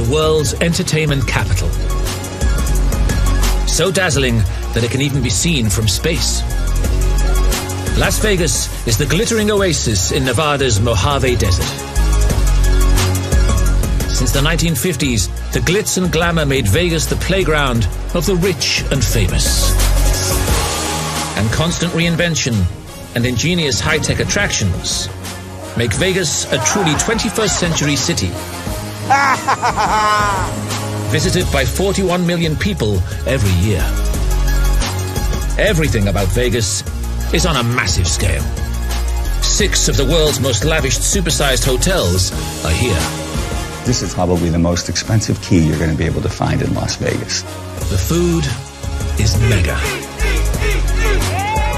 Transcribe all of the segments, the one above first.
world's entertainment capital. So dazzling that it can even be seen from space. Las Vegas is the glittering oasis in Nevada's Mojave Desert. Since the 1950s, the glitz and glamour made Vegas the playground of the rich and famous. And constant reinvention and ingenious high-tech attractions make Vegas a truly 21st century city. Visited by 41 million people every year. Everything about Vegas is on a massive scale. 6 of the world's most lavish supersized hotels are here. This is probably the most expensive key you're going to be able to find in Las Vegas. The food is mega.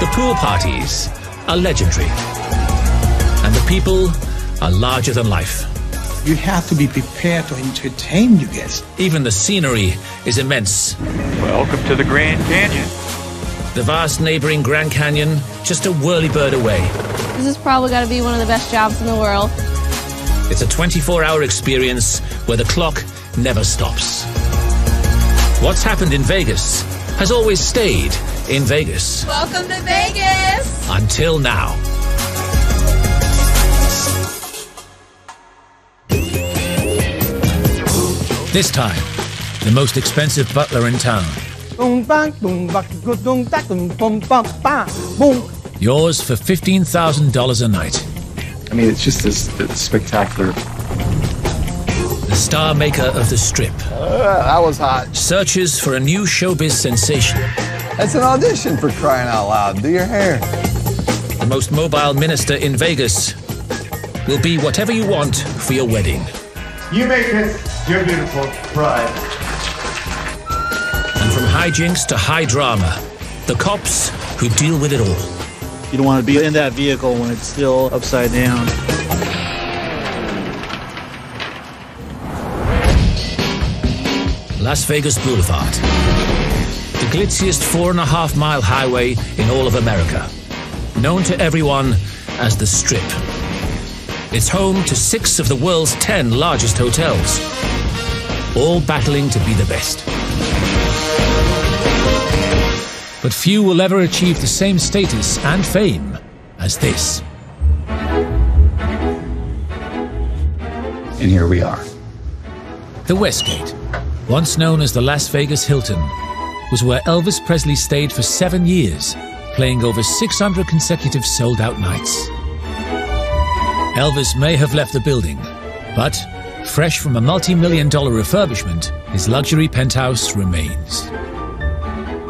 The pool parties are legendary. And the people are larger than life. You have to be prepared to entertain your guests. Even the scenery is immense. Welcome to the Grand Canyon. The vast neighboring Grand Canyon, just a whirly-bird away. This has probably got to be one of the best jobs in the world. It's a 24-hour experience where the clock never stops. What's happened in Vegas has always stayed in Vegas. Welcome to Vegas! Until now. This time, the most expensive butler in town. Yours for $15,000 a night. I mean, it's just this spectacular. The star maker of the Strip. That was hot. Searches for a new showbiz sensation. That's an audition, for crying out loud. Do your hair. The most mobile minister in Vegas will be whatever you want for your wedding. You make this your beautiful bride. And from hijinks to high drama, the cops who deal with it all. You don't want to be in that vehicle when it's still upside down. Las Vegas Boulevard. The glitziest 4.5-mile highway in all of America. Known to everyone as the Strip. It's home to 6 of the world's 10 largest hotels. All battling to be the best. But few will ever achieve the same status and fame as this. And here we are. The Westgate, once known as the Las Vegas Hilton, was where Elvis Presley stayed for 7 years, playing over 600 consecutive sold-out nights. Elvis may have left the building, but fresh from a multi-million-dollar refurbishment, his luxury penthouse remains.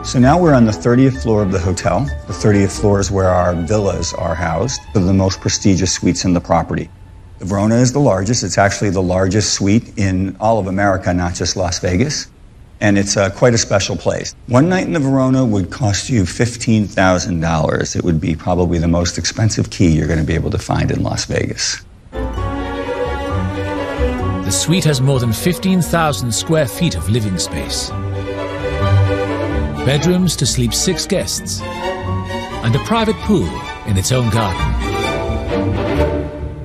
So now we're on the 30th floor of the hotel. The 30th floor is where our villas are housed. They're the most prestigious suites in the property. The Verona is the largest. It's actually the largest suite in all of America, not just Las Vegas. And it's quite a special place. One night in the Verona would cost you $15,000. It would be probably the most expensive key you're going to be able to find in Las Vegas. The suite has more than 15,000 square feet of living space. Bedrooms to sleep 6 guests, and a private pool in its own garden.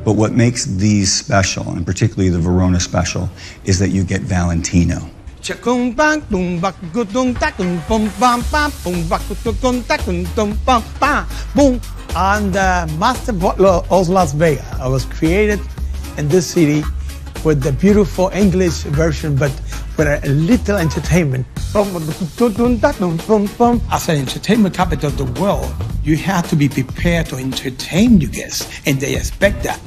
But what makes these special, and particularly the Verona special, is that you get Valentino. I'm the master butler of Las Vegas. I was created in this city with the beautiful English version, but with a little entertainment. As an entertainment capital of the world, you have to be prepared to entertain your guests, and they expect that.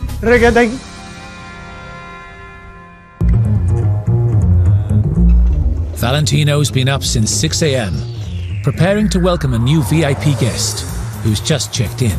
Valentino's been up since 6 a.m., preparing to welcome a new VIP guest who's just checked in.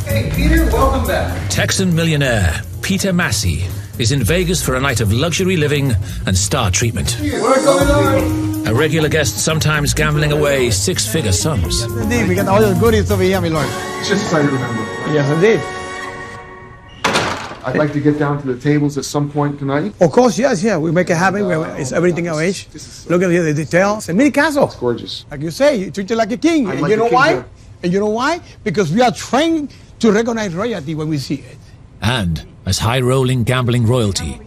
Hey, Peter, welcome back. Texan millionaire Peter Massey is in Vegas for a night of luxury living and star treatment. What's going on? A regular guest sometimes gambling away 6-figure sums. Yes, indeed. We got all the goodies over here, my lord. Just so you remember. Yes, indeed. I'd like to get down to the tables at some point tonight. Of course, yes, yeah. We make it happen. It's everything arranged. Look at the details. A mini castle. It's gorgeous. Like you say, you treat it like a king. And like you know a king why? here. And you know why? Because we are trained to recognize royalty when we see it. And As high-rolling gambling royalty,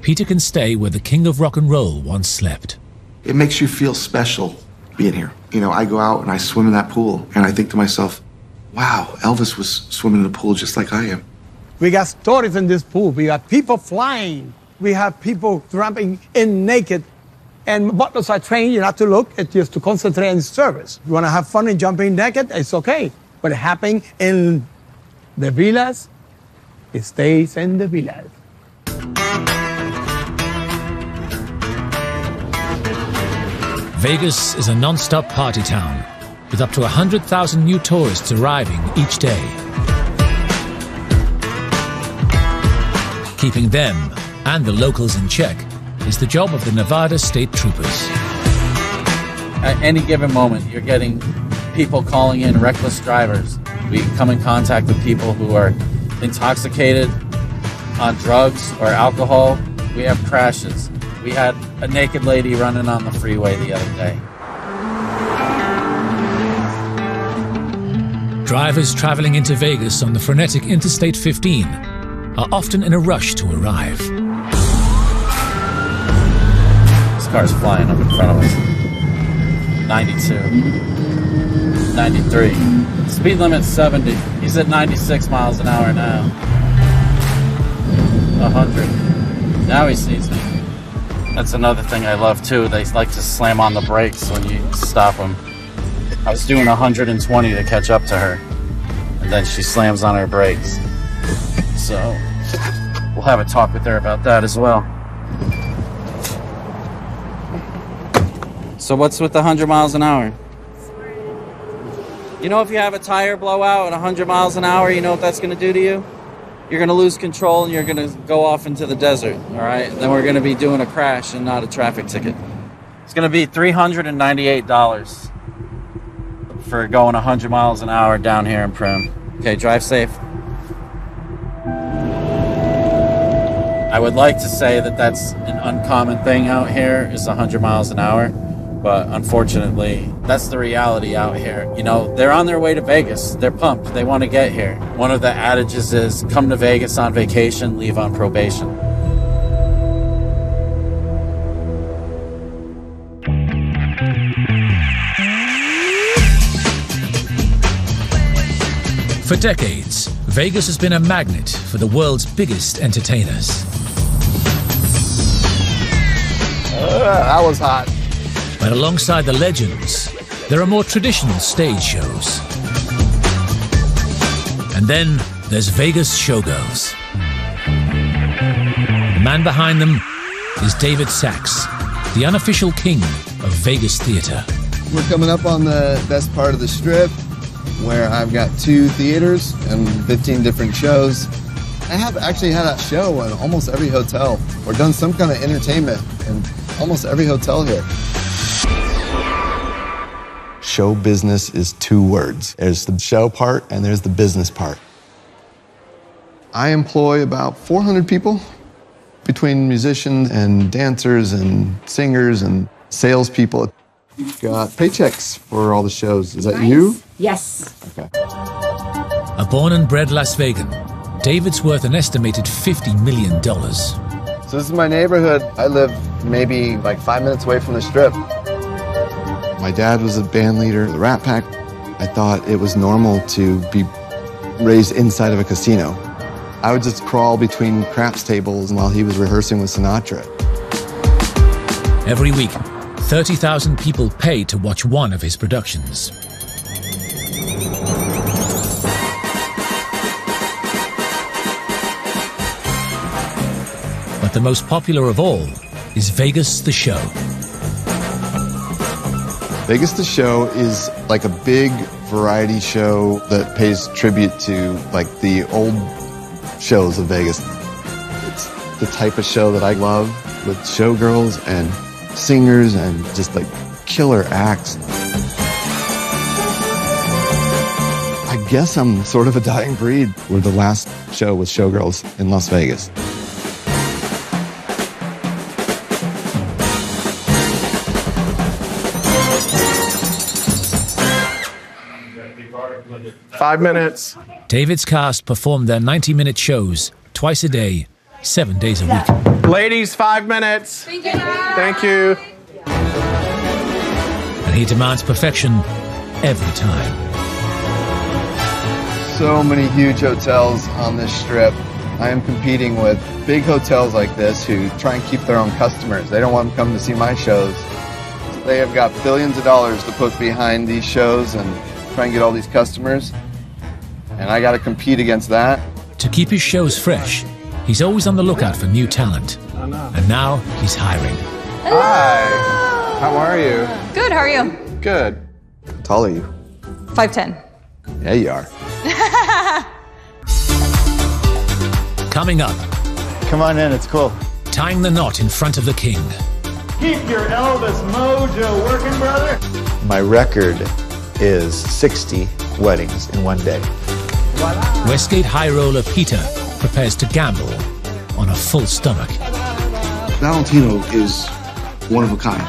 Peter can stay where the king of rock and roll once slept. It makes you feel special being here. You know, I go out and I swim in that pool, and I think to myself, wow, Elvis was swimming in the pool just like I am. We got stories in this pool. We got people flying. We have people jumping in naked. And butlers are trained, you not to look, it's just to concentrate on service. You want to have fun and jumping naked, it's okay. But happening in the villas, it stays in the villas. Vegas is a non-stop party town, with up to 100,000 new tourists arriving each day. Keeping them and the locals in check is the job of the Nevada State Troopers. At any given moment, you're getting people calling in reckless drivers. We come in contact with people who are intoxicated on drugs or alcohol. We have crashes. We had a naked lady running on the freeway the other day. Drivers traveling into Vegas on the frenetic Interstate 15 are often in a rush to arrive. This car's flying up in front of us. 92. 93. Speed limit's 70. He's at 96 miles an hour now. 100. Now he sees me. That's another thing I love too. They like to slam on the brakes when you stop them. I was doing 120 to catch up to her, and then she slams on her brakes. So we'll have a talk with her about that as well. So what's with the 100 miles an hour? You know, if you have a tire blowout at 100 miles an hour, you know what that's going to do to you? You're going to lose control and you're going to go off into the desert, all right? Then we're going to be doing a crash and not a traffic ticket. It's going to be $398 for going 100 miles an hour down here in Prim. Okay, drive safe. I would like to say that that's an uncommon thing out here, is 100 miles an hour. But unfortunately, that's the reality out here. You know, they're on their way to Vegas. They're pumped. They want to get here. One of the adages is, come to Vegas on vacation, leave on probation. For decades, Vegas has been a magnet for the world's biggest entertainers. That was hot. But alongside the legends, there are more traditional stage shows. And then there's Vegas Showgirls. The man behind them is David Sachs, the unofficial king of Vegas theater. We're coming up on the best part of the Strip, where I've got 2 theaters and 15 different shows. I have actually had a show in almost every hotel, or done some kind of entertainment in almost every hotel here. Show business is 2 words. There's the show part and there's the business part. I employ about 400 people between musicians and dancers and singers and salespeople. Got paychecks for all the shows. Is that you? Yes. Okay. A born and bred Las Vegan, David's worth an estimated $50 million. So this is my neighborhood. I live maybe like 5 minutes away from the Strip. My dad was a band leader of the Rat Pack. I thought it was normal to be raised inside of a casino. I would just crawl between craps tables while he was rehearsing with Sinatra. Every week, 30,000 people pay to watch one of his productions. But the most popular of all is Vegas the Show. Vegas the Show is like a big variety show that pays tribute to like the old shows of Vegas. It's the type of show that I love, with showgirls and singers and just like killer acts. I guess I'm sort of a dying breed. We're the last show with showgirls in Las Vegas. 5 minutes. David's cast performed their 90-minute shows twice a day, 7 days a week. Ladies, 5 minutes. Thank you. And he demands perfection every time. So many huge hotels on this strip. I am competing with big hotels like this who try and keep their own customers. They don't want them to come to see my shows. So they have got billions of dollars to put behind these shows and try and get all these customers. And I got to compete against that. To keep his shows fresh, he's always on the lookout for new talent. And now he's hiring. Hi. How are you? Good, how are you? Good. How tall are you? 5'10". Yeah, you are. Coming up. Come on in, it's cool. Tying the knot in front of the king. Keep your Elvis mojo working, brother. My record is 60 weddings in one day. Westgate high roller Peter prepares to gamble on a full stomach. Valentino is one of a kind.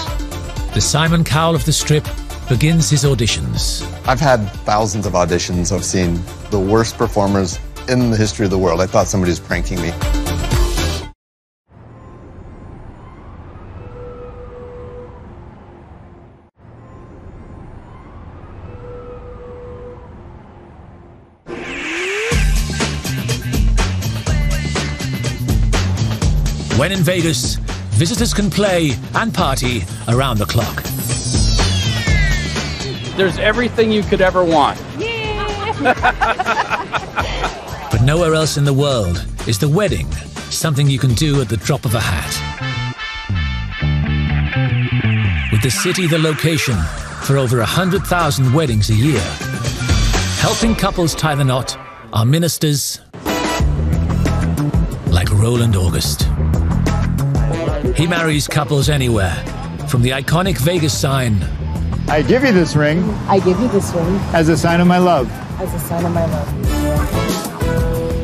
The Simon Cowell of the Strip begins his auditions. I've had thousands of auditions. I've seen the worst performers in the history of the world. I thought somebody was pranking me. When in Vegas, visitors can play and party around the clock. There's everything you could ever want. But nowhere else in the world is the wedding something you can do at the drop of a hat. With the city the location for over 100,000 weddings a year, helping couples tie the knot are ministers like Roland August. He marries couples anywhere, from the iconic Vegas sign, I give you this ring. I give you this ring. As a sign of my love. As a sign of my love.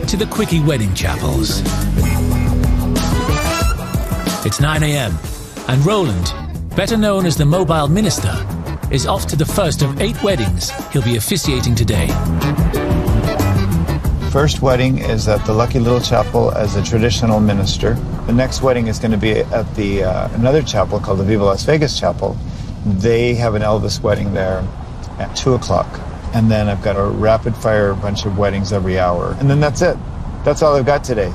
to the quickie wedding chapels. It's 9 a.m. and Roland, better known as the Mobile Minister, is off to the first of 8 weddings he'll be officiating today. First wedding is at the Lucky Little Chapel as a traditional minister. The next wedding is going to be at the another chapel called the Viva Las Vegas Chapel. They have an Elvis wedding there at 2 o'clock. And then I've got a rapid fire bunch of weddings every hour. And then that's it. That's all I've got today.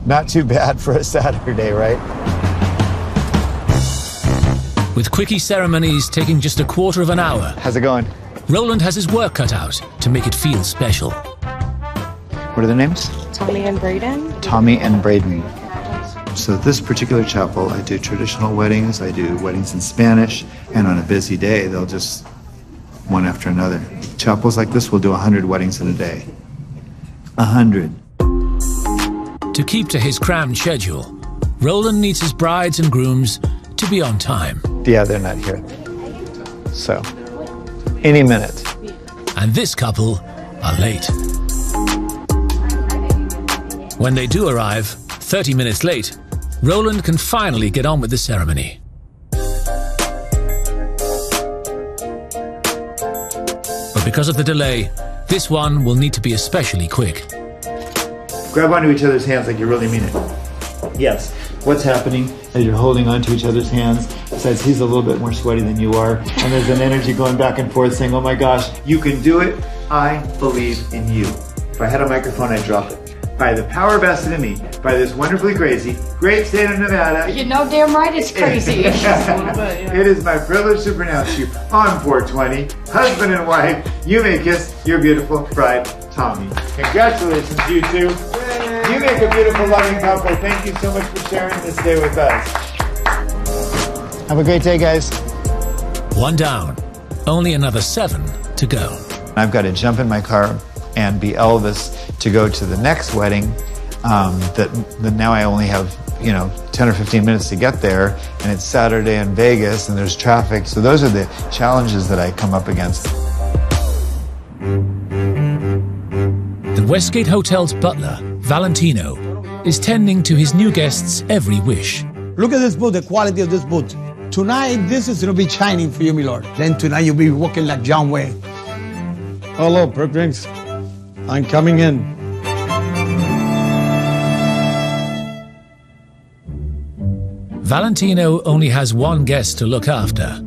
Not too bad for a Saturday, right? With quickie ceremonies taking just a quarter of an hour. How's it going? Roland has his work cut out to make it feel special. What are their names? Tommy and Braden. Tommy and Braden. So this particular chapel, I do traditional weddings, I do weddings in Spanish, and on a busy day, they'll just one after another. Chapels like this will do 100 weddings in a day. 100. To keep to his crammed schedule, Roland needs his brides and grooms to be on time. Yeah, they're not here. So, any minute. And this couple are late. When they do arrive, 30 minutes late, Roland can finally get on with the ceremony. But because of the delay, this one will need to be especially quick. Grab onto each other's hands like you really mean it. Yes. What's happening as you're holding onto each other's hands? Besides, he's a little bit more sweaty than you are, and there's an energy going back and forth saying, oh my gosh, you can do it. I believe in you. If I had a microphone, I'd drop it. By the power vested in me, by this wonderfully crazy, great state of Nevada. You know damn right it's crazy. It is my privilege to pronounce you on 420, husband and wife. You may kiss your beautiful bride, Tommy. Congratulations, you two. You make a beautiful, loving couple. Thank you so much for sharing this day with us. Have a great day, guys. One down, only another 7 to go. I've got to jump in my car and be Elvis to go to the next wedding. That now I only have 10 or 15 minutes to get there, and it's Saturday in Vegas, and there's traffic. So those are the challenges that I come up against. The Westgate Hotel's butler, Valentino, is tending to his new guests' every wish. Look at this boot, the quality of this boot. Tonight, this is going to be shining for you, my lord. Then tonight, you'll be walking like John Wayne. Hello, Perkins. I'm coming in. Valentino only has one guest to look after,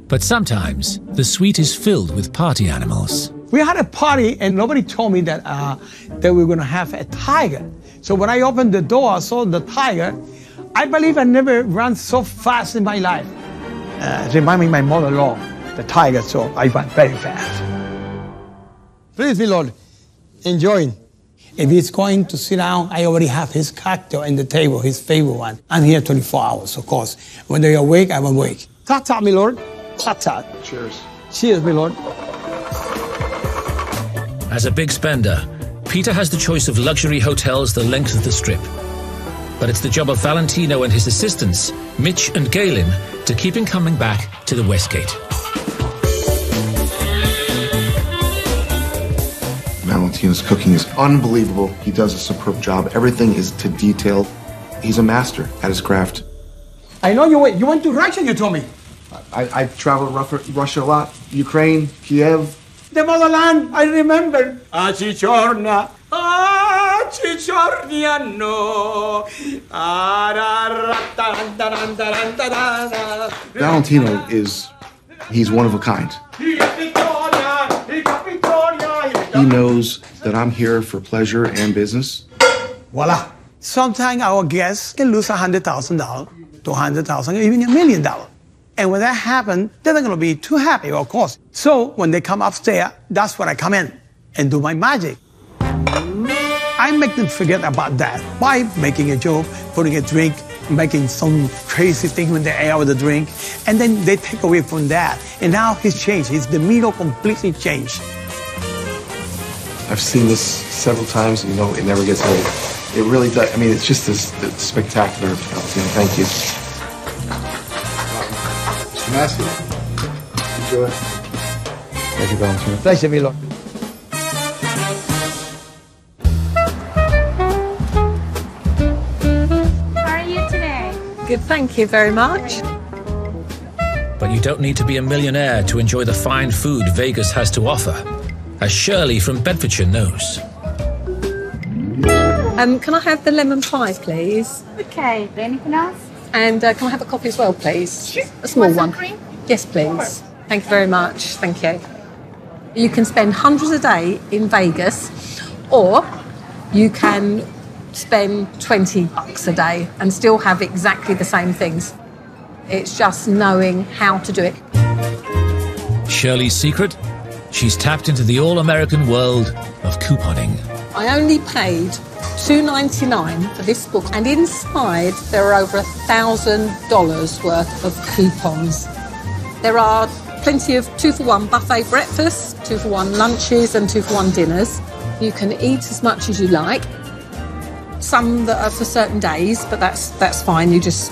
but sometimes the suite is filled with party animals. We had a party and nobody told me that we were going to have a tiger. So when I opened the door, I saw the tiger. I believe I never ran so fast in my life. Remind me of my mother-in-law, the tiger, so I ran very fast. Please, my Lord, enjoy. If he's going to sit down, I already have his cocktail on the table, his favorite one. I'm here 24 hours, of course. When they're awake, I'm awake. Ta-ta, my Lord. Ta-ta. Cheers. Cheers, my Lord. As a big spender, Peter has the choice of luxury hotels the length of the Strip. But it's the job of Valentino and his assistants, Mitch and Galen, to keep him coming back to the Westgate. Valentino's cooking is unbelievable. He does a superb job. Everything is to detail. He's a master at his craft. I know you went to Russia, you told me. I traveled Russia a lot. Ukraine, Kiev. The motherland, I remember. Achichorna, achichorniano. Valentino he's one of a kind. He knows that I'm here for pleasure and business. Voila. Sometimes our guests can lose $100,000, $200,000, even $1 million. And when that happens, they're not going to be too happy, of course. So when they come upstairs, that's when I come in and do my magic. I make them forget about that by making a joke, putting a drink, making some crazy thing in the air with the drink, and then they take away from that. And now he's changed. His demeanor completely changed. I've seen this several times, and it never gets old. It really does. I mean, it's just this spectacular. Thank you. Mr. Massey, enjoy. Thank you, Valentino. Pleasure, my Lord. How are you today? Good, thank you very much. But you don't need to be a millionaire to enjoy the fine food Vegas has to offer, as Shirley from Bedfordshire knows. Can I have the lemon pie, please? Okay, anything else? And can I have a coffee as well, please? Sure. A small Want some one. cream? Yes, please. Thank you very much. Thank you. You can spend hundreds a day in Vegas, or you can spend $20 a day and still have exactly the same things. It's just knowing how to do it. Shirley's secret? She's tapped into the all-American world of couponing. I only paid $2.99 for this book, and inside there are over $1,000 worth of coupons. There are plenty of 2-for-1 buffet breakfasts, 2-for-1 lunches and 2-for-1 dinners. You can eat as much as you like. Some that are for certain days, but that's fine. You just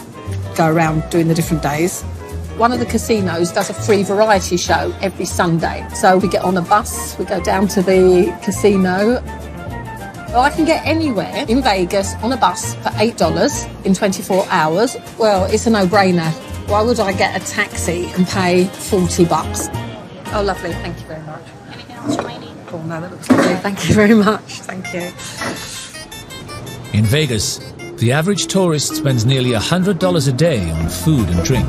go around doing the different days. One of the casinos does a free variety show every Sunday. So we get on a bus, we go down to the casino. Well, I can get anywhere in Vegas on a bus for $8 in 24 hours. Well, it's a no-brainer. Why would I get a taxi and pay $40? Oh, lovely. Thank you very much. Anything else you might need? Oh, no, that looks lovely. Thank you very much. Thank you. In Vegas, the average tourist spends nearly $100 a day on food and drink.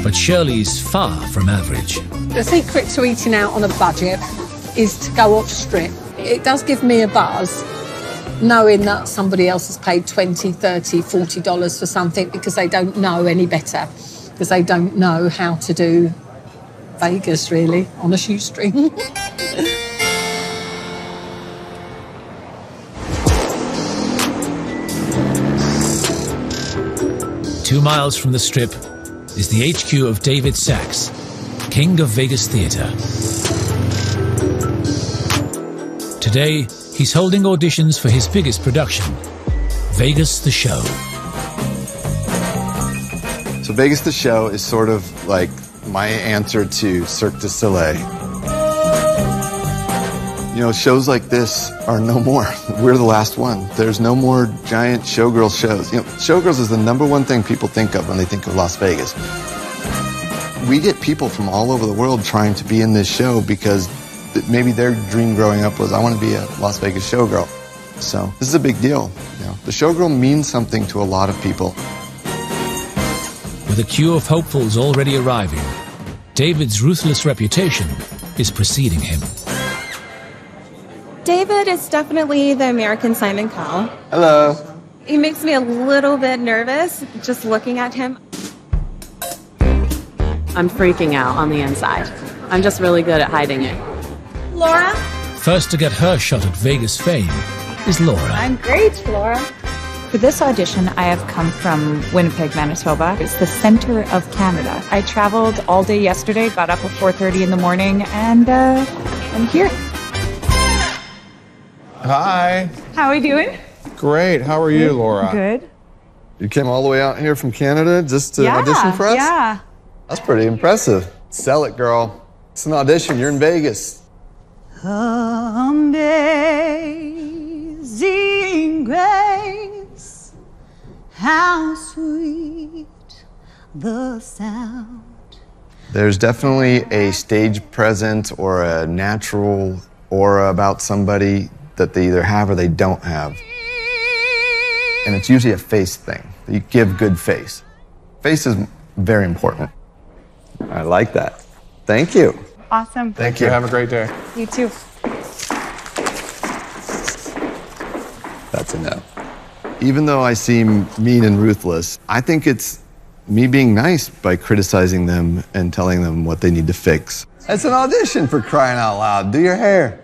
But Shirley's far from average. The secret to eating out on a budget is to go off strip. It does give me a buzz knowing that somebody else has paid $20, $30, $40 for something because they don't know any better, because they don't know how to do Vegas, really, on a shoestring. 2 miles from the Strip is the HQ of David Sachs, King of Vegas Theatre. Today, he's holding auditions for his biggest production, Vegas the Show. So Vegas the Show is sort of like my answer to Cirque du Soleil. You know, shows like this are no more. We're the last one. There's no more giant showgirl shows. You know, showgirls is the #1 thing people think of when they think of Las Vegas. We get people from all over the world trying to be in this show because maybe their dream growing up was, I want to be a Las Vegas showgirl. So this is a big deal. You know, the showgirl means something to a lot of people. With a queue of hopefuls already arriving, David's ruthless reputation is preceding him. David is definitely the American Simon Cowell. Hello. He makes me a little bit nervous just looking at him. I'm freaking out on the inside. I'm just really good at hiding it. Laura? First to get her shot at Vegas fame is Laura. I'm great, Laura. For this audition, I have come from Winnipeg, Manitoba. It's the center of Canada. I traveled all day yesterday, got up at 4:30 in the morning, and I'm here. Hi. How are we doing? Great. How are you, Laura? Good. You came all the way out here from Canada just to audition for us? Yeah. That's pretty impressive. Sell it, girl. It's an audition. You're in Vegas. Amazing grace, how sweet the sound. There's definitely a stage presence or a natural aura about somebody that they either have or they don't have. And it's usually a face thing. You give good face. Face is very important. I like that. Thank you. Awesome. Thank you. Have a great day. You too. That's a no. Even though I seem mean and ruthless, I think it's me being nice by criticizing them and telling them what they need to fix. It's an audition, for crying out loud. Do your hair.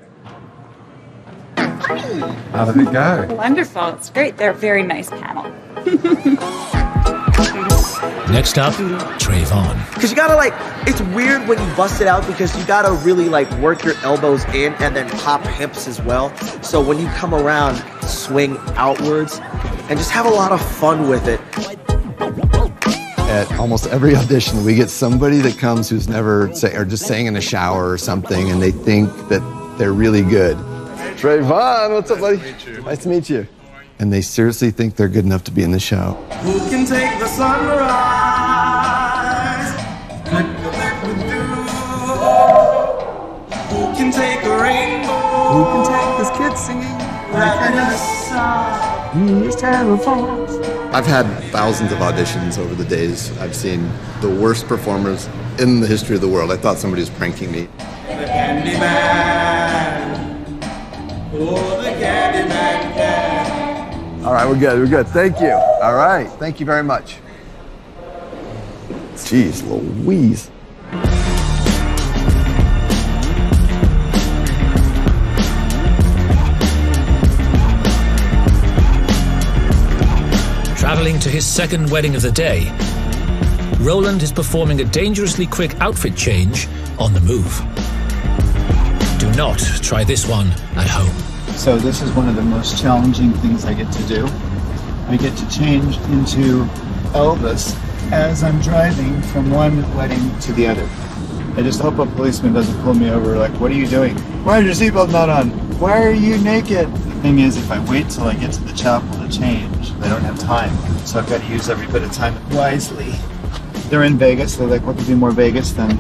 How did it go? Wonderful. It's great. They're a very nice panel. Next up, Trayvon. Because you gotta it's weird when you bust it out because you gotta really work your elbows in and then pop hips as well. So when you come around, swing outwards and just have a lot of fun with it. At almost every audition, we get somebody that comes who's never just sang in the shower or something, and they think that they're really good. Trayvon, what's up, buddy? Nice to meet you. And they seriously think they're good enough to be in the show. Who can take the sunrise? Who can take a rainbow? Who can take this kid singing? I've had thousands of auditions over the days. I've seen the worst performers in the history of the world. I thought somebody was pranking me. The Candyman. Oh, the Candyman can. All right, we're good. Thank you. All right, thank you very much. Jeez Louise. Traveling to his second wedding of the day, Roland is performing a dangerously quick outfit change on the move. Do not try this one at home. So this is one of the most challenging things I get to do. I get to change into Elvis as I'm driving from one wedding to the other. I just hope a policeman doesn't pull me over what are you doing? Why is your seatbelt not on? Why are you naked? The thing is, if I wait till I get to the chapel to change, I don't have time. So I've got to use every bit of time wisely. They're in Vegas. They're what could be more Vegas than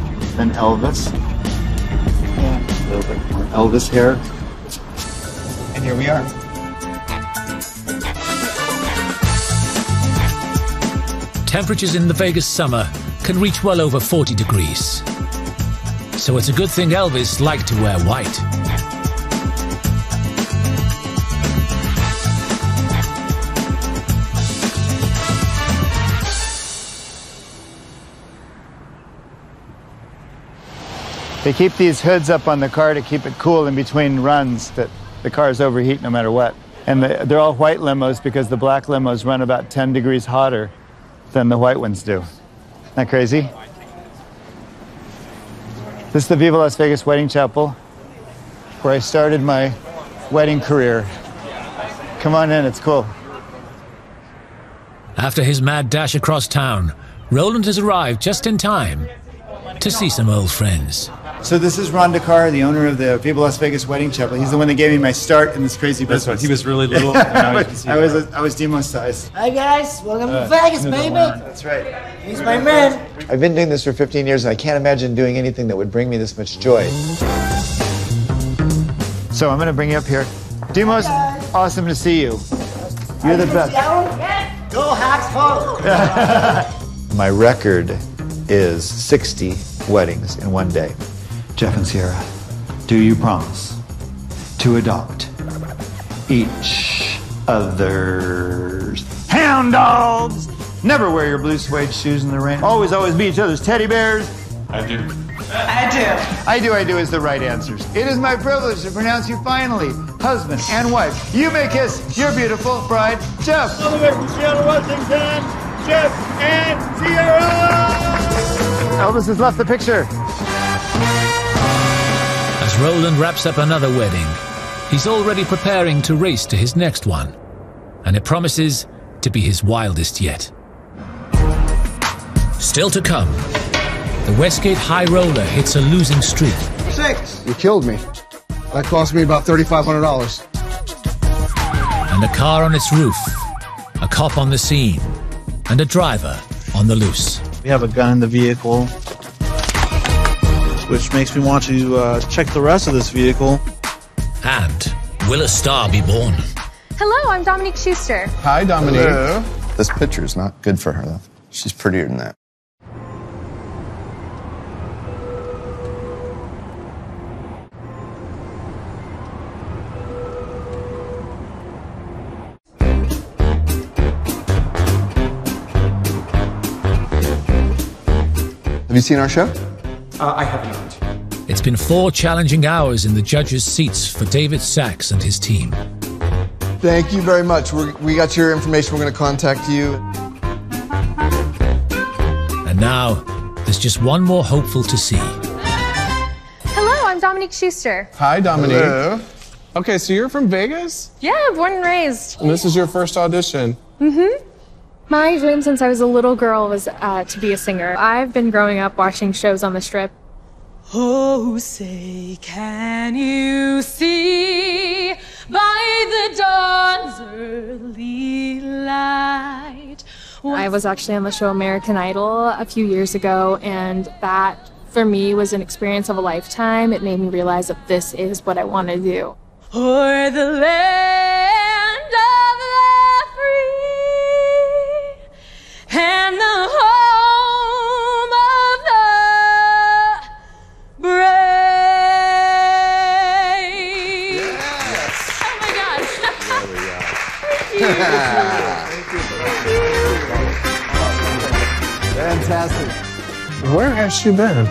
Elvis? Yeah, a little bit more Elvis hair. And here we are. Temperatures in the Vegas summer can reach well over 40 degrees. So it's a good thing Elvis liked to wear white. They keep these hoods up on the car to keep it cool in between runs, that the cars overheat no matter what. And they're all white limos because the black limos run about 10 degrees hotter than the white ones do. Isn't that crazy? This is the Viva Las Vegas Wedding Chapel, where I started my wedding career. Come on in, it's cool. After his mad dash across town, Roland has arrived just in time to see some old friends. So this is Ron Dakar, the owner of the Viva Las Vegas Wedding Chapel. He's the one that gave me my start in this crazy business. That's right. He was really little. I was Demo size. Hi guys, welcome to Vegas, baby. That's right. He's my man. I've been doing this for 15 years, and I can't imagine doing anything that would bring me this much joy. So I'm going to bring you up here. Demos, awesome to see you. You're the best. Go Hawks, go. My record is 60 weddings in one day. Jeff and Sierra, do you promise to adopt each other's hound dogs? Never wear your blue suede shoes in the rain. Always be each other's teddy bears. I do. I do is the right answers. It is my privilege to pronounce you finally husband and wife. You may kiss your beautiful bride, Jeff. All the way from Seattle, Washington, Jeff and Sierra! Elvis has left the picture. As Roland wraps up another wedding, he's already preparing to race to his next one. And it promises to be his wildest yet. Still to come, the Westgate High Roller hits a losing streak. 6. You killed me. That cost me about $3,500. And a car on its roof, a cop on the scene, and a driver on the loose. We have a gun in the vehicle, which makes me want to check the rest of this vehicle. And will a star be born? Hello, I'm Dominique Schuster. Hi, Dominique. Hello. This picture's not good for her, though. She's prettier than that. Have you seen our show? I have not. It's been 4 challenging hours in the judges' seats for David Sachs and his team. Thank you very much. We got your information. We're going to contact you. And now, there's just one more hopeful to see. Hello, I'm Dominique Schuster. Hi, Dominique. Hello. Okay, so you're from Vegas? Yeah, born and raised. And this is your first audition? Mm-hmm. My dream since I was a little girl was to be a singer. I've been growing up watching shows on the Strip. Oh, say, can you see by the dawn's early light? I was actually on the show American Idol a few years ago, and that, for me, was an experience of a lifetime. It made me realize that this is what I want to do. O'er the land of the free and the home of the brave. Yes. Oh my gosh. There we go. Thank you. Fantastic. Where has she been?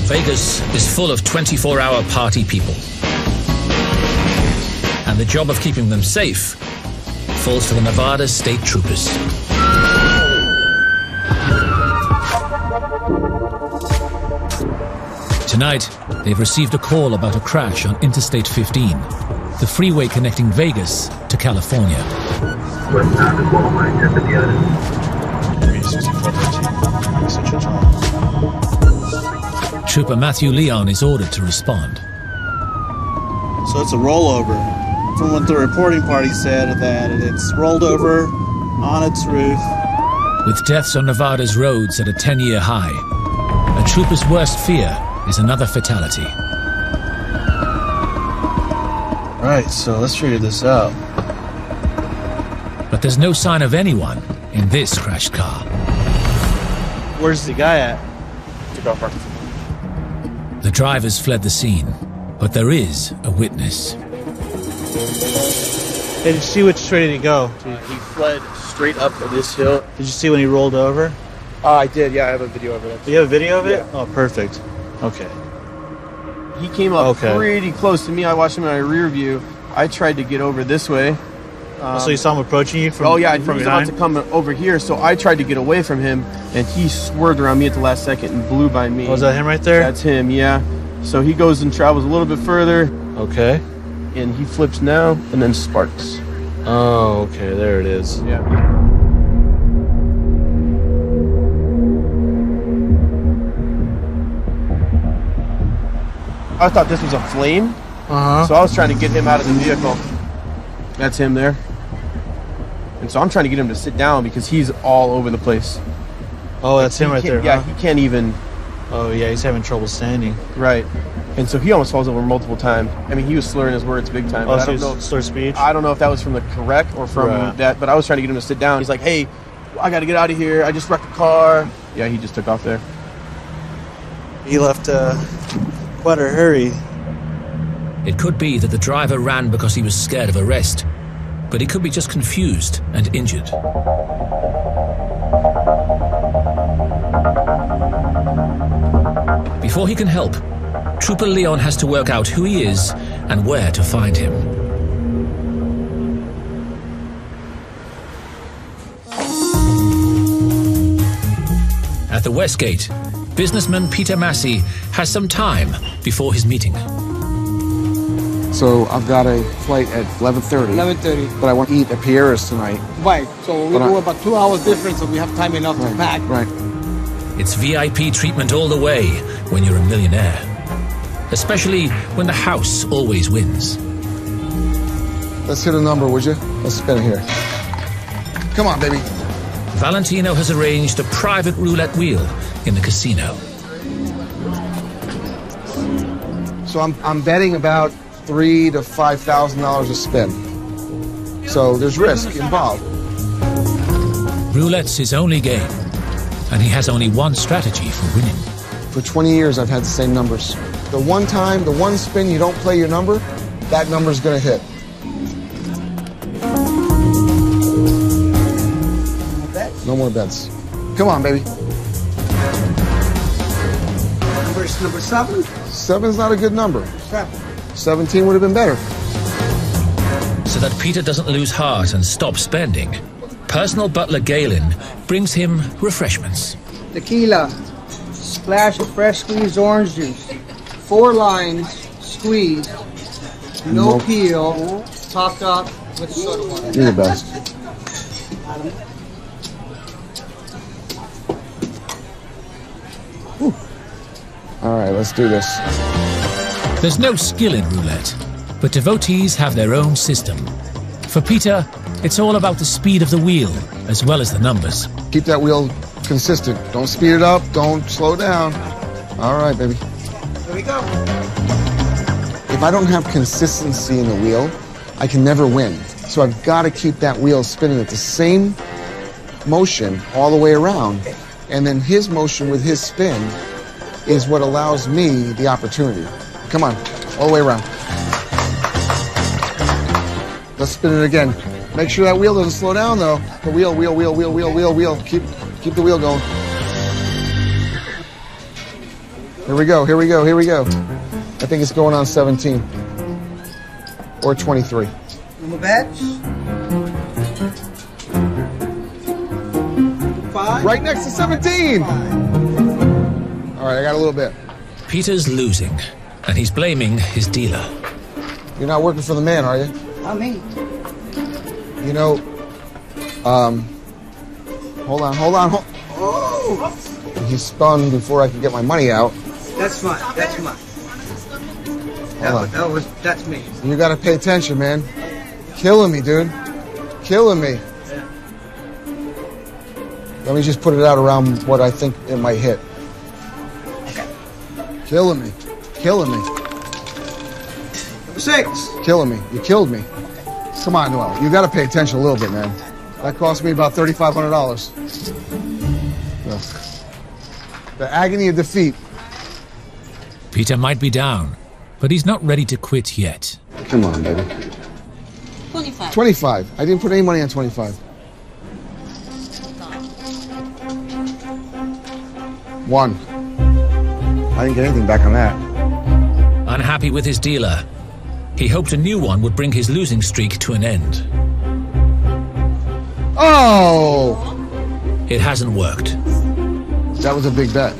Vegas is full of 24-hour party people. And the job of keeping them safe falls to the Nevada State Troopers. Tonight, they've received a call about a crash on Interstate 15, the freeway connecting Vegas to California. Trooper Matthew Leon is ordered to respond. So it's a rollover. From what the reporting party said, that it's rolled over on its roof. With deaths on Nevada's roads at a 10-year high, a trooper's worst fear is another fatality. All right, so let's figure this out. But there's no sign of anyone in this crashed car. Where's the guy at? Took off. The drivers fled the scene, but there is a witness. Hey, did you see which way did he go? He fled straight up this hill. Did you see when he rolled over? I did, yeah, I have a video of it. Do you have a video of it? Yeah. Oh, perfect. Okay. He came up pretty close to me. I watched him in my rear view. I tried to get over this way. So you saw him approaching you from Oh yeah, he from was behind? about to come over here, so I tried to get away from him, and he swerved around me at the last second and blew by me. Oh, is that him right there? That's him, yeah. So he goes and travels a little bit further. Okay. And he flips now, and then sparks. Oh, okay, there it is. Yeah. I thought this was a flame. So I was trying to get him out of the vehicle. That's him there. And so I'm trying to get him to sit down because he's all over the place. Oh, that's him right there. Yeah, huh? he can't even. Oh, yeah, he's having trouble standing. Right. And so he almost falls over multiple times. I mean, he was slurring his words big time. Oh, But so I don't know. slur speech? I don't know if that was from the correct or from that, but I was trying to get him to sit down. He's like, hey, I got to get out of here. I just wrecked the car. Yeah, he just took off there. He left quite a hurry. It could be that the driver ran because he was scared of arrest, but he could be just confused and injured. Before he can help, Trooper Leon has to work out who he is and where to find him. At the Westgate, businessman Peter Massey has some time before his meeting. So I've got a flight at 11:30. 11:30. But I want to eat at Pierre's tonight. Right. So we do about 2 hours difference, so we have time enough to pack. Right. It's VIP treatment all the way when you're a millionaire, especially when the house always wins. Let's hit a number, would you? Let's spin it here. Come on, baby. Valentino has arranged a private roulette wheel in the casino. So I'm betting about $3,000 to $5,000 a spin. So there's risk involved. Roulette's his only game, and he has only one strategy for winning. For 20 years, I've had the same numbers. The one time, the one spin you don't play your number, that number's gonna hit. No more bets. Come on, baby. Number 7? 7's not a good number. 7. 17 would have been better. So that Peter doesn't lose heart and stop spending, personal butler Galen brings him refreshments. Tequila. Splash of fresh squeezed orange juice. 4 limes squeezed. No peel. Topped up with soda water. You're the best. Whew. All right, let's do this. There's no skill in roulette, but devotees have their own system. For Peter, it's all about the speed of the wheel, as well as the numbers. Keep that wheel consistent. Don't speed it up. Don't slow down. All right, baby. Here we go. If I don't have consistency in the wheel, I can never win. So I've got to keep that wheel spinning at the same motion all the way around. And then his motion with his spin is what allows me the opportunity. Come on, all the way around. Let's spin it again. Make sure that wheel doesn't slow down, though. The wheel. Keep the wheel going. Here we go. I think it's going on 17. Or 23. Number bets? 5? Right next to 17! All right, I got a little bit. Peter's losing, and he's blaming his dealer. You're not working for the man, are you? Not me. You know, hold on. Oh! He spun before I could get my money out. That's mine. That's me. You gotta pay attention, man. Killing me, dude. Killing me. Let me just put it out around what I think it might hit. Okay. Killing me. Number 6. Killing me. You killed me. Come on, Noel. You gotta pay attention a little bit, man. That cost me about $3,500. The agony of defeat. Peter might be down, but he's not ready to quit yet. Come on, baby. 25. 25. I didn't put any money on 25. 1. I didn't get anything back on that. Unhappy with his dealer, he hoped a new one would bring his losing streak to an end. Oh! It hasn't worked. That was a big bet.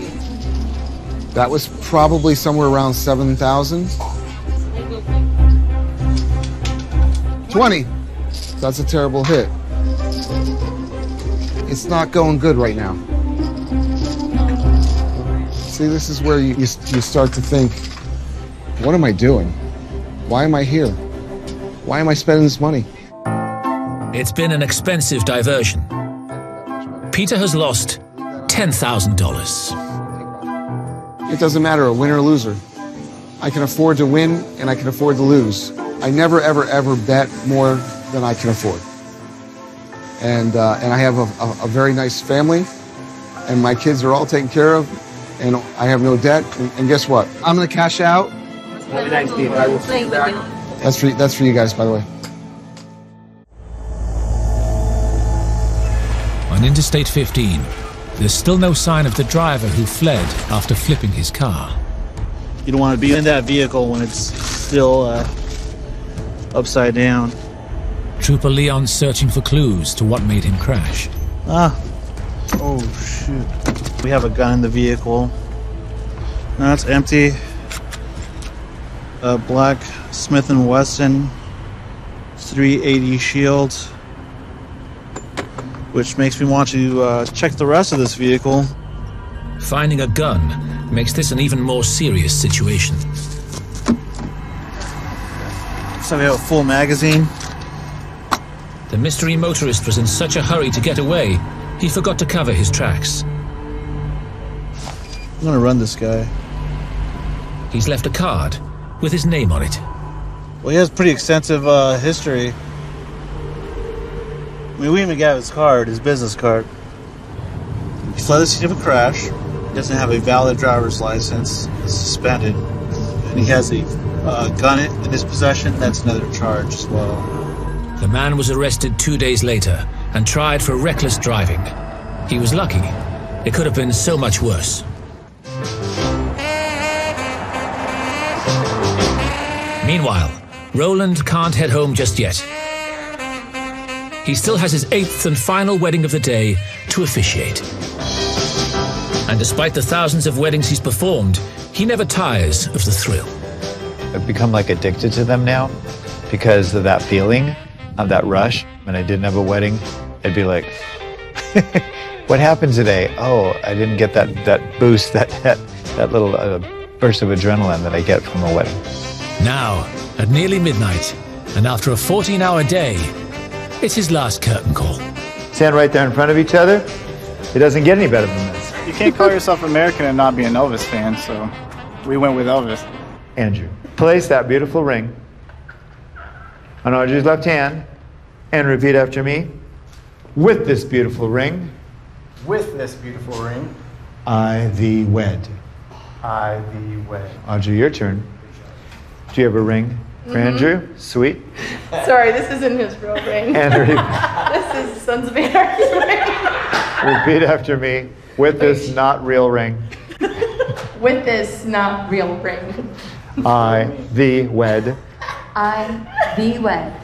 That was probably somewhere around 7,000. 20. That's a terrible hit. It's not going good right now. See, this is where you start to think, what am I doing? Why am I here? Why am I spending this money? It's been an expensive diversion. Peter has lost $10,000. It doesn't matter, a winner or loser. I can afford to win and I can afford to lose. I never, ever, ever bet more than I can afford. And I have a very nice family, and my kids are all taken care of, and I have no debt. And guess what? I'm gonna cash out. Have a nice day. I will see you back. That's for you guys, by the way. On Interstate 15, there's still no sign of the driver who fled after flipping his car. You don't want to be in that vehicle when it's still upside down. Trooper Leon's searching for clues to what made him crash. Oh shoot. We have a gun in the vehicle. No, it's empty. A black Smith & Wesson 380 shield, which makes me want to check the rest of this vehicle. Finding a gun makes this an even more serious situation. So we have a full magazine. The mystery motorist was in such a hurry to get away, he forgot to cover his tracks. I'm gonna run this guy. He's left a card with his name on it. Well, he has pretty extensive history. I mean, we even got his card, his business card. He fled the scene of a crash. He doesn't have a valid driver's license. He's suspended. And he has a gun in his possession. That's another charge as well. The man was arrested 2 days later and tried for reckless driving. He was lucky. It could have been so much worse. Meanwhile, Roland can't head home just yet. He still has his 8th and final wedding of the day to officiate. And despite the thousands of weddings he's performed, he never tires of the thrill. I've become like addicted to them now because of that feeling, of that rush. When I didn't have a wedding, I'd be like, what happened today? Oh, I didn't get that boost, that little burst of adrenaline that I get from a wedding. Now, at nearly midnight, and after a 14-hour day, it's his last curtain call. Stand right there in front of each other. It doesn't get any better than this. You can't call yourself American and not be an Elvis fan, so we went with Elvis. Andrew, place that beautiful ring on Audrey's left hand and repeat after me. With this beautiful ring. With this beautiful ring. I thee wed. I thee wed. Audrey, your turn. Do you have a ring for Andrew? Sweet. Sorry, this isn't his real ring. This is Sons of Anarchy's ring. Repeat after me. With this not real ring. With this not real ring. I thee wed. I thee wed.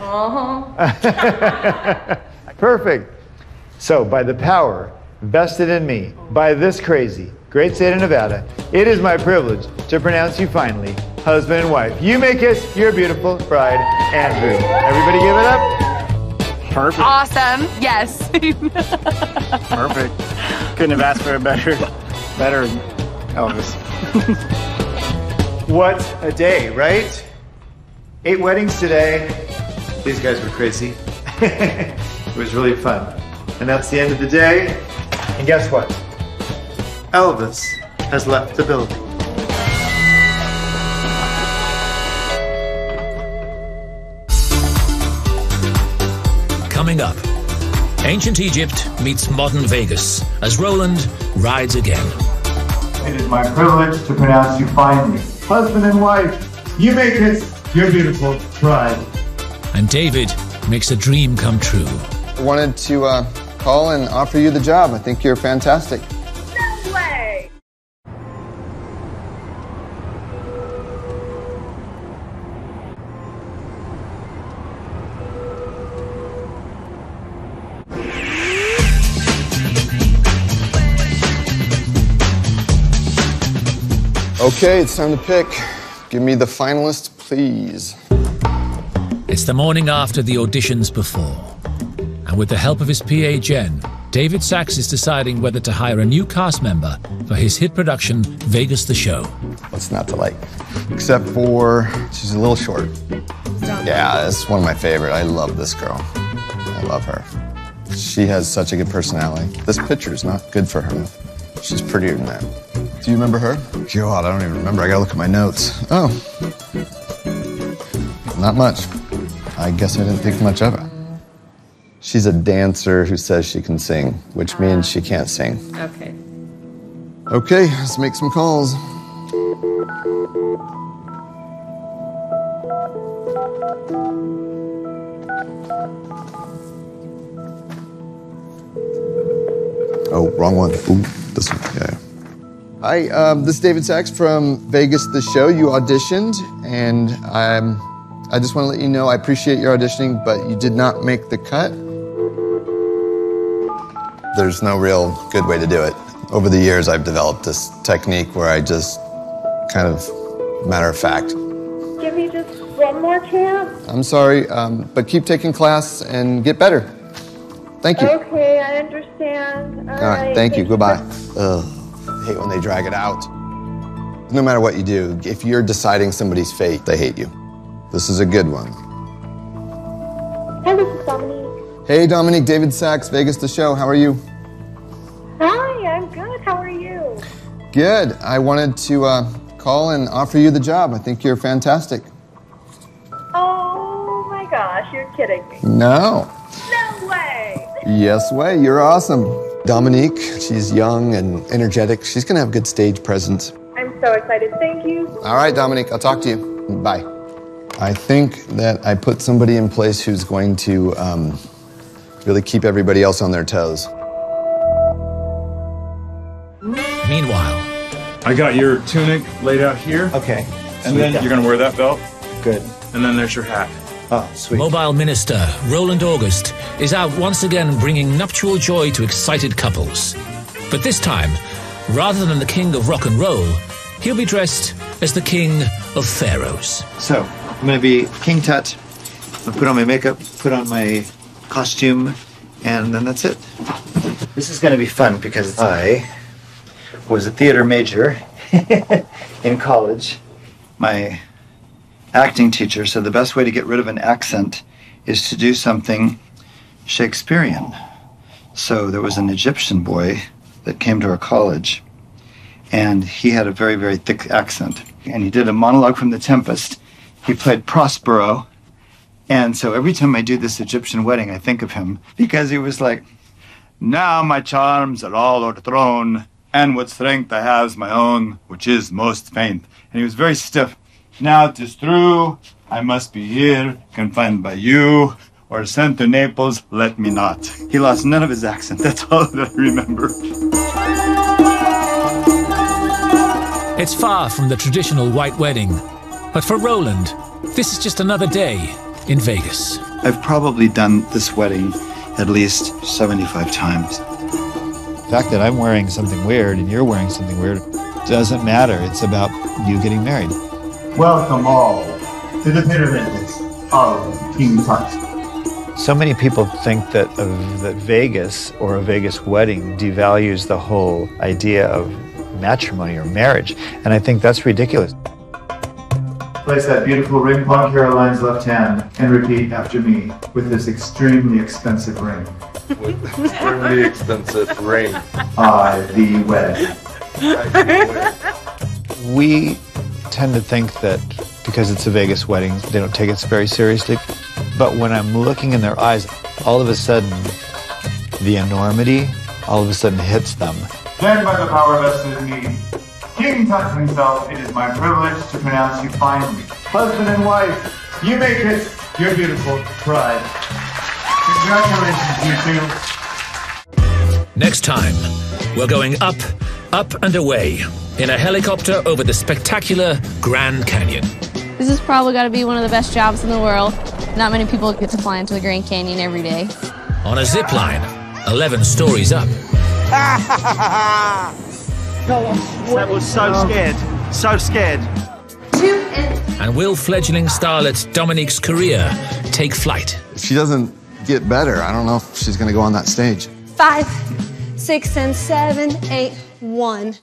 Perfect. So, by the power vested in me by this crazy, great state of Nevada, it is my privilege to pronounce you finally husband and wife. You may kiss your beautiful bride, Andrew. Everybody give it up. Perfect. Awesome. Yes. Perfect. Couldn't have asked for a better Elvis. What a day, right? 8 weddings today. These guys were crazy. It was really fun. And that's the end of the day. And guess what? Elvis has left the building. Coming up, ancient Egypt meets modern Vegas as Roland rides again. It is my privilege to pronounce you finally husband and wife. You may kiss your beautiful bride. And David makes a dream come true. I wanted to call and offer you the job. I think you're fantastic. No way. Okay, it's time to pick. Give me the finalist, please. It's the morning after the auditions before. And with the help of his PA Jen, David Sachs is deciding whether to hire a new cast member for his hit production, Vegas the Show. What's not to like? Except for she's a little short. Yeah, it's one of my favorite. I love this girl. I love her. She has such a good personality. This picture's not good for her. She's prettier than that. Do you remember her? God, I don't even remember. I gotta look at my notes. Oh. Not much. I guess I didn't think much of it. She's a dancer who says she can sing, which means she can't sing. Okay. Okay, let's make some calls. Oh, wrong one. Ooh, this one. Yeah. Hi, this is David Sachs from Vegas the Show. You auditioned, and I just want to let you know I appreciate your auditioning, but you did not make the cut. There's no real good way to do it. Over the years, I've developed this technique where I just kind of matter of fact. Give me just one more chance. I'm sorry, but keep taking class and get better. Thank you. Okay, I understand. All right, thank you. Goodbye. Ugh, I hate when they drag it out. No matter what you do, if you're deciding somebody's fate, they hate you. This is a good one. Hi, this is Dominique. Hey, Dominique, David Sachs, Vegas the Show. How are you? Hi, I'm good. How are you? Good. I wanted to call and offer you the job. I think you're fantastic. Oh my gosh, you're kidding me. No. No way. Yes way. You're awesome. Dominique, she's young and energetic. She's going to have a good stage presence. I'm so excited. Thank you. All right, Dominique, I'll talk to you. Bye. I think that I put somebody in place who's going to really keep everybody else on their toes. Meanwhile, I got your tunic laid out here. Okay. And then you're going to wear that belt. Good. And then there's your hat. Oh, sweet. Mobile Minister Roland August is out once again bringing nuptial joy to excited couples. But this time, rather than the king of rock and roll, he'll be dressed as the king of pharaohs. So, I'm going to be King Tut. I'm going to put on my makeup, put on my costume, and then that's it. This is going to be fun because I was a theater major in college. My acting teacher said the best way to get rid of an accent is to do something Shakespearean. So there was an Egyptian boy that came to our college, and he had a very, very thick accent. And he did a monologue from The Tempest. He played Prospero. And so every time I do this Egyptian wedding, I think of him, because he was like, "Now my charms are all o'erthrown, and what strength I has my own, which is most faint." And he was very stiff. "Now 'tis true, I must be here, confined by you, or sent to Naples, let me not." He lost none of his accent. That's all that I remember. It's far from the traditional white wedding, but for Roland, this is just another day in Vegas. I've probably done this wedding at least 75 times. The fact that I'm wearing something weird and you're wearing something weird doesn't matter. It's about you getting married. Welcome all to the pyramids of King Tut. So many people think that Vegas or a Vegas wedding devalues the whole idea of matrimony or marriage, and I think that's ridiculous. Place that beautiful ring upon Caroline's left hand and repeat after me with this extremely expensive ring. With extremely expensive ring. I thee wed. We tend to think that because it's a Vegas wedding, they don't take us very seriously. But when I'm looking in their eyes, all of a sudden, the enormity all of a sudden hits them. Then by the power vested in me, King Tut himself, it is my privilege to pronounce you finally husband and wife. You make it your beautiful bride. Congratulations, you two. Next time, we're going up, up and away in a helicopter over the spectacular Grand Canyon. This has probably got to be one of the best jobs in the world. Not many people get to fly into the Grand Canyon every day. On a zip line, 11 stories up. That was so scared. So scared. And will fledgling starlet Dominique's career take flight. If she doesn't get better, I don't know if she's going to go on that stage. 5, 6, and 7, 8, 1.